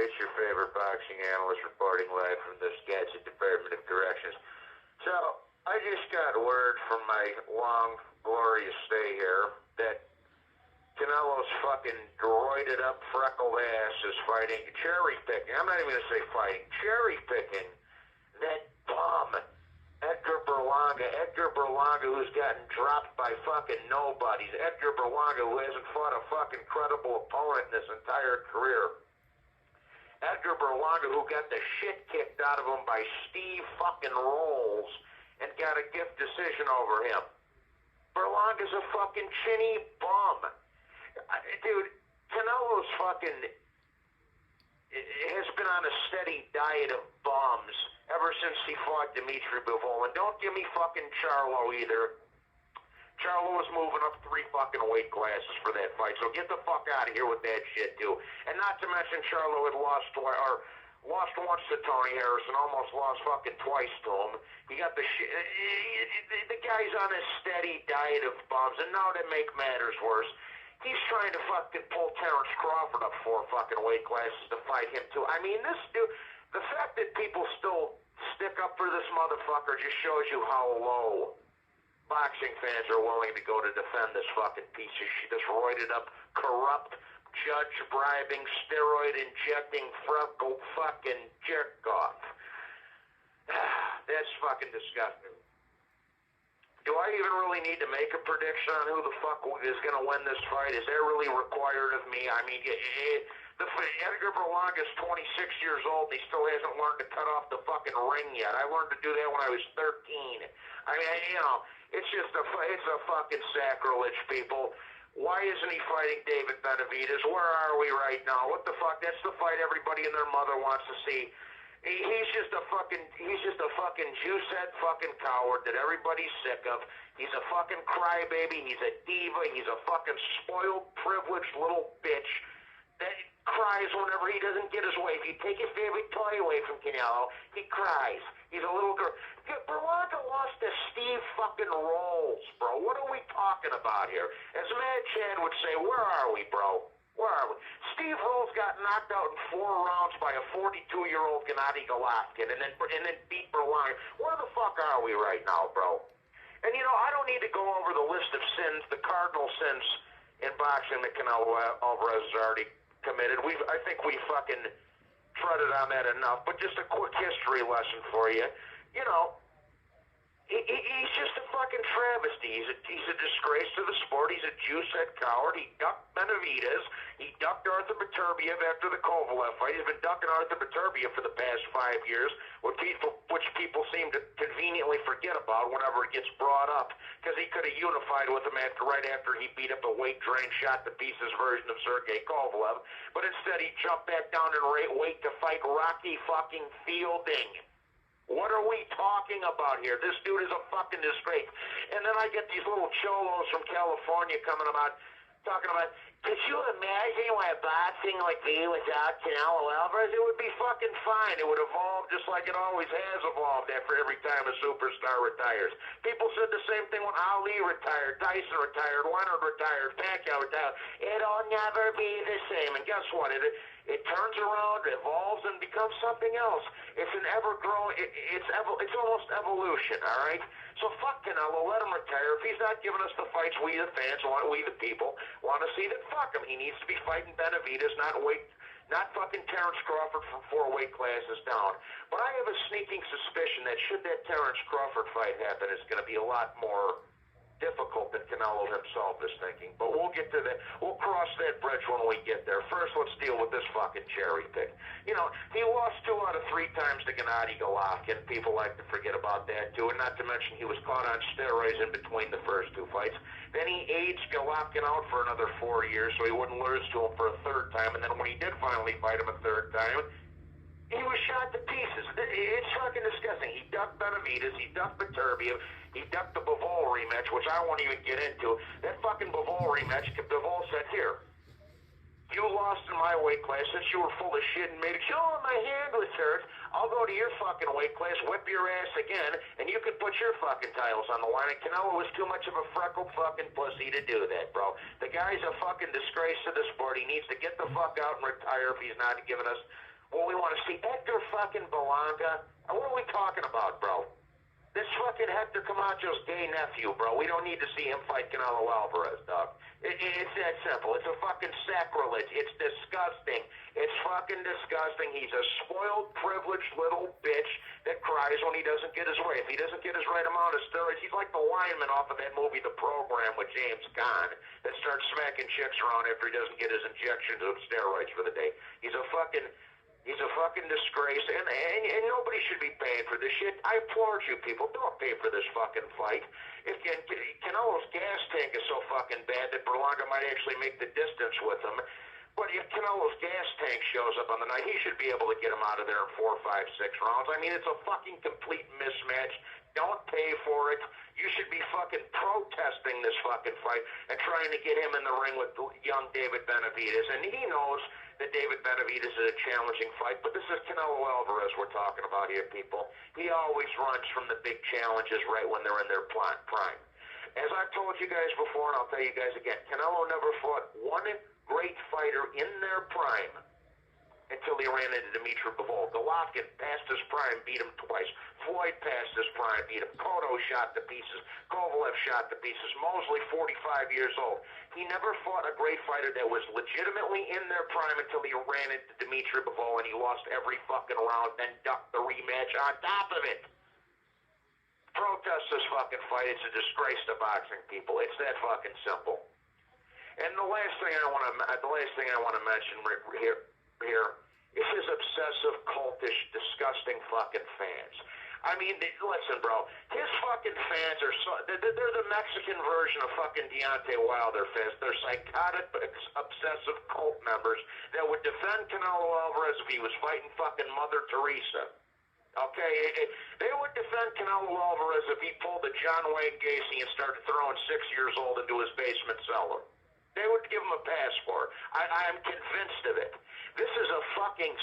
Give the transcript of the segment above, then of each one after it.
It's your favorite boxing analyst reporting live from the Wisconsin Department of Corrections. So, I just got word from my long, glorious stay here that Canelo's fucking droided up, freckled ass is fighting, cherry picking. I'm not even going to say fighting, cherry picking that bum, Edgar Berlanga. Edgar Berlanga, who's gotten dropped by fucking nobodies. Edgar Berlanga, who hasn't fought a fucking credible opponent in his entire career. Edgar Berlanga, who got the shit kicked out of him by Steve fucking Rolls and got a gift decision over him. Berlanga's a fucking chinny bum. Dude, Canelo's fucking has been on a steady diet of bombs ever since he fought Dimitri Bivol. And don't give me fucking Charlo either. Charlo was moving up 3 fucking weight classes for that fight, so get the fuck out of here with that shit, too. And not to mention Charlo had lost once to Tony Harrison, almost lost fucking twice to him. He got the shit. The guy's on a steady diet of bombs, and now to make matters worse, he's trying to fucking pull Terrence Crawford up 4 fucking weight classes to fight him, too. I mean, this dude, the fact that people still stick up for this motherfucker just shows you how low boxing fans are willing to go to defend this fucking piece of shit, this roided up, corrupt, judge bribing, steroid injecting, freckled fucking jerk off. That's fucking disgusting. Do I even really need to make a prediction on who the fuck is going to win this fight? Is that really required of me? I mean, Edgar Berlanga is 26 years old and he still hasn't learned to cut off the fucking ring yet. I learned to do that when I was 13. I mean, you know, it's a fucking sacrilege, people. Why isn't he fighting David Benavidez? Where are we right now? What the fuck? That's the fight everybody and their mother wants to see. He's just a fucking juicehead fucking coward that everybody's sick of. He's a fucking crybaby. He's a diva. He's a fucking spoiled, privileged little bitch that cries whenever he doesn't get his way. If you take his favorite toy away from Canelo, he cries. He's a little girl. Berlanga lost to Steve fucking Rolls, bro. What are we talking about here? As Mad Chad would say, where are we, bro? Where are we? Steve Rolls got knocked out in 4 rounds by a 42-year-old Gennady Golovkin and then beat Berlanga. Where the fuck are we right now, bro? And, you know, I don't need to go over the list of sins, the cardinal sins in boxing that Canelo Alvarez has already committed. I think we fucking treaded on that enough. But just a quick history lesson for you. You know, he's just a fucking travesty. He's a disgrace to the sport. He's a juicehead coward. He ducked Benavidez. He ducked Arthur Beterbiev after the Kovalev fight. He's been ducking Arthur Beterbiev for the past 5 years, which people seem to conveniently forget about whenever it gets brought up, because he could have unified with him right after he beat up a weight drain, shot to pieces version of Sergey Kovalev. But instead he jumped back down in weight to fight Rocky fucking Fielding. What are we talking about here? This dude is a fucking disgrace. And then I get these little cholos from California talking about, could you imagine why boxing would be without Canelo Alvarez? It would be fucking fine. It would evolve just like it always has evolved after every time a superstar retires. People said the same thing when Ali retired, Tyson retired, Leonard retired, Pacquiao retired. It'll never be the same. And guess what? It turns around, evolves, and becomes something else. It's an ever-growing, it's almost evolution, all right? So fuck Canelo, let him retire. If he's not giving us the fights we the fans want, we the people want to see, then fuck him. He needs to be fighting Benavidez, not fucking Terrence Crawford from 4 weight classes down. But I have a sneaking suspicion that should that Terrence Crawford fight happen, it's going to be a lot more difficult than Canelo himself is thinking. But we'll get to that. We'll cross that bridge when we get there. First, let's deal with this fucking cherry pick. You know, he lost 2 out of 3 times to Gennady Golovkin. People like to forget about that, too. And not to mention he was caught on steroids in between the first 2 fights. Then he aged Golovkin out for another 4 years so he wouldn't lose to him for a 3rd time. And then when he did finally fight him a 3rd time, he was shot to pieces. It's fucking disgusting. He ducked Benavidez. He ducked Beterbiev. He ducked the Bivol rematch, which I won't even get into. That fucking Bivol rematch, Bivol said, here, you lost in my weight class since you were full of shit and made it. Oh, my hand was hurt. I'll go to your fucking weight class, whip your ass again, and you can put your fucking titles on the line. And Canelo was too much of a freckled fucking pussy to do that, bro. The guy's a fucking disgrace to the sport. He needs to get the fuck out and retire if he's not giving us What we want to see, Edgar fucking Berlanga. What are we talking about, bro? This fucking Hector Camacho's gay nephew, bro. We don't need to see him fight Canelo Alvarez, dog. It's that simple. It's a fucking sacrilege. It's disgusting. It's fucking disgusting. He's a spoiled, privileged little bitch that cries when he doesn't get his way. If he doesn't get his right amount of steroids, he's like the lineman off of that movie, The Program, with James Caan, that starts smacking chicks around after he doesn't get his injections of steroids for the day. He's a fucking disgrace, and nobody should be paying for this shit. I applaud you people. Don't pay for this fucking fight. If Canelo's gas tank is so fucking bad that Berlanga might actually make the distance with him. But if Canelo's gas tank shows up on the night, he should be able to get him out of there in 4, 5, 6 rounds. I mean, it's a fucking complete mismatch. Don't pay for it. You should be fucking protesting this fucking fight and trying to get him in the ring with young David Benavidez. And he knows that David Benavidez is a challenging fight, but this is Canelo Alvarez we're talking about here, people. He always runs from the big challenges right when they're in their prime. As I've told you guys before, and I'll tell you guys again, Canelo never fought one great fighter in their prime until he ran into Dimitri Bivol. Golovkin passed his prime, beat him twice. Floyd passed his prime, beat him. Cotto shot to pieces. Kovalev shot to pieces. Mosley, 45 years old. He never fought a great fighter that was legitimately in their prime until he ran into Dimitri Bivol, and he lost every fucking round, then ducked the rematch on top of it. Protest this fucking fight. It's a disgrace to boxing, people. It's that fucking simple. And the last thing I want to mention here is his obsessive, cultish, disgusting fucking fans. I mean, listen, bro. His fucking fans are they're the Mexican version of fucking Deontay Wilder fans. They're psychotic, obsessive cult members that would defend Canelo Alvarez if he was fighting fucking Mother Teresa. Okay, they would defend Canelo Alvarez if he pulled a John Wayne Gacy and started throwing 6 years old into his basement cellar. They would give him a passport. I'm convinced of it. This is a fucking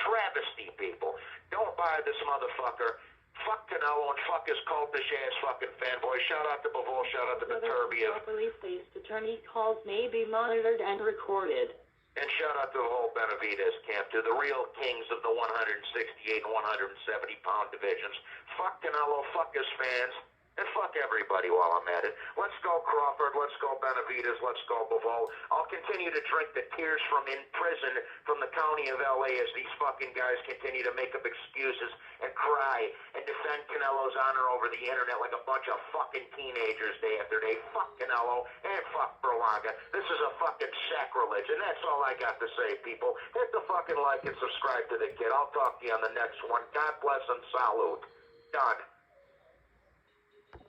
travesty, people. Don't buy this motherfucker. Fuck Canelo and fuck his cultish ass fucking fanboy. Shout out to Bivol. Shout out to Beterbiev. Properly placed. Attorney calls may be monitored and recorded. And shout out to the whole Benavidez camp, to the real kings of the 168 and 170 pound divisions. Fuck Canelo. Fuck his fans. And fuck everybody while I'm at it. Let's go Crawford, let's go Benavidez, let's go Bivol. I'll continue to drink the tears from in prison from the county of LA as these fucking guys continue to make up excuses and cry and defend Canelo's honor over the internet like a bunch of fucking teenagers day after day. Fuck Canelo and fuck Berlanga. This is a fucking sacrilege, and that's all I got to say, people. Hit the fucking like and subscribe to the kid. I'll talk to you on the next one. God bless and salute. Done.